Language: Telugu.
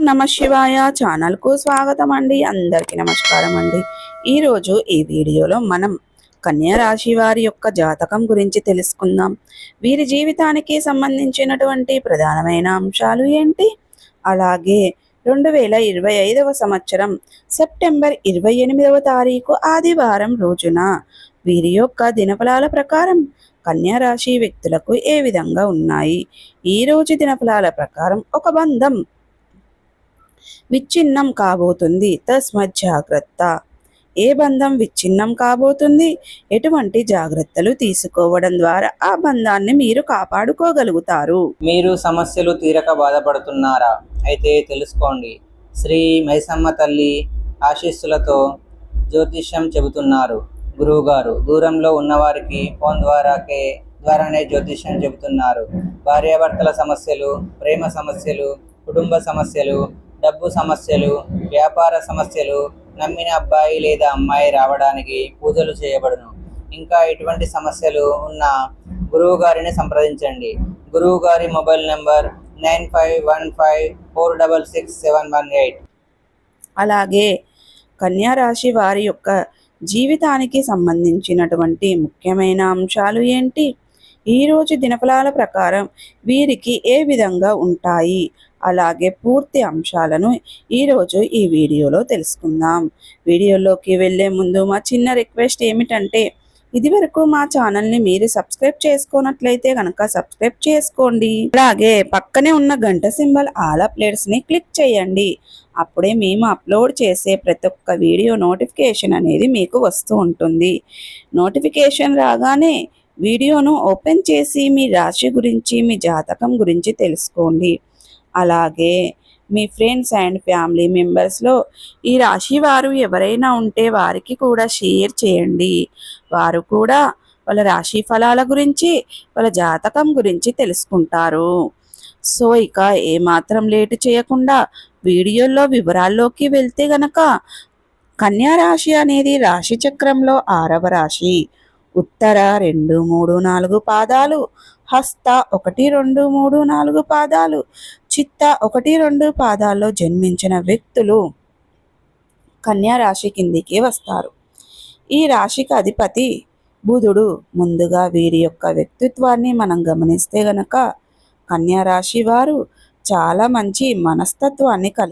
నమ శివాయ ఛానల్కు స్వాగతం అండి. అందరికీ నమస్కారం అండి. ఈరోజు ఈ వీడియోలో మనం కన్యా రాశి వారి యొక్క జాతకం గురించి తెలుసుకుందాం. వీరి జీవితానికి సంబంధించినటువంటి ప్రధానమైన అంశాలు ఏంటి, అలాగే 2025వ సంవత్సరం సెప్టెంబర్ 28వ తారీఖు ఆదివారం రోజున వీరి యొక్క దినఫలాల ప్రకారం కన్యా రాశి వ్యక్తులకు ఏ విధంగా ఉన్నాయి. ఈ రోజు దినఫలాల ప్రకారం ఒక బంధం విచ్ఛిన్నం కాబోతుంది, తస్మత్ జాగ్రత్త. ఏ బంధం విచ్ఛిన్నం కాబోతుంది, ఎటువంటి జాగ్రత్తలు తీసుకోవడం ద్వారా ఆ బంధాన్ని మీరు కాపాడుకోగలుగుతారు. మీరు సమస్యలు తీరక బాధపడుతున్నారా? అయితే తెలుసుకోండి. శ్రీ మైసమ్మ తల్లి ఆశీస్సులతో జ్యోతిష్యం చెబుతున్నారు గురువుగారు. దూరంలో ఉన్నవారికి ఫోన్ ద్వారానే జ్యోతిష్యం చెబుతున్నారు. భార్యాభర్తల సమస్యలు, ప్రేమ సమస్యలు, కుటుంబ సమస్యలు, డబ్బు సమస్యలు, వ్యాపార సమస్యలు, నమ్మిన అబ్బాయి లేదా అమ్మాయి రావడానికి పూజలు చేయబడును. ఇంకా ఎటువంటి సమస్యలు ఉన్న గురువు గారిని సంప్రదించండి. గురువు గారి మొబైల్ నెంబర్ 9515466718. అలాగే కన్యా రాశి వారి యొక్క జీవితానికి సంబంధించినటువంటి ముఖ్యమైన అంశాలు ఏంటి, ఈరోజు దినఫలాల ప్రకారం వీరికి ఏ విధంగా ఉంటాయి, అలాగే పూర్తి అంశాలను ఈరోజు ఈ వీడియోలో తెలుసుకుందాం. వీడియోలోకి వెళ్ళే ముందు మా చిన్న రిక్వెస్ట్ ఏమిటంటే, ఇదివరకు మా ఛానల్ని మీరు సబ్స్క్రైబ్ చేసుకున్నట్లయితే కనుక సబ్స్క్రైబ్ చేసుకోండి. అలాగే పక్కనే ఉన్న గంట సింబల్ ఆల్ అప్డేట్స్ని క్లిక్ చేయండి. అప్పుడే మేము అప్లోడ్ చేసే ప్రతి ఒక్క వీడియో నోటిఫికేషన్ అనేది మీకు వస్తూ ఉంటుంది. నోటిఫికేషన్ రాగానే వీడియోను ఓపెన్ చేసి మీ రాశి గురించి, మీ జాతకం గురించి తెలుసుకోండి. అలాగే మీ ఫ్రెండ్స్ అండ్ ఫ్యామిలీ మెంబర్స్లో ఈ రాశి వారు ఎవరైనా ఉంటే వారికి కూడా షేర్ చేయండి. వారు కూడా వాళ్ళ రాశి ఫలాల గురించి, వాళ్ళ జాతకం గురించి తెలుసుకుంటారు. సో ఇక ఏమాత్రం లేటు చేయకుండా వీడియోలో వివరాల్లోకి వెళ్తే గనక, కన్యా రాశి అనేది రాశి చక్రంలో 6వ రాశి. ఉత్తర 2, 3, 4 పాదాలు, హస్త 1, 2, 3, 4 పాదాలు, చిత్త 1, 2 పాదాల్లో జన్మించిన వ్యక్తులు కన్యా రాశి కిందికి వస్తారు. ఈ రాశికి అధిపతి బుధుడు. ముందుగా వీరి యొక్క వ్యక్తిత్వాన్ని మనం గమనిస్తే గనక, కన్యా రాశి వారు చాలా మంచి మనస్తత్వాన్ని కలిగి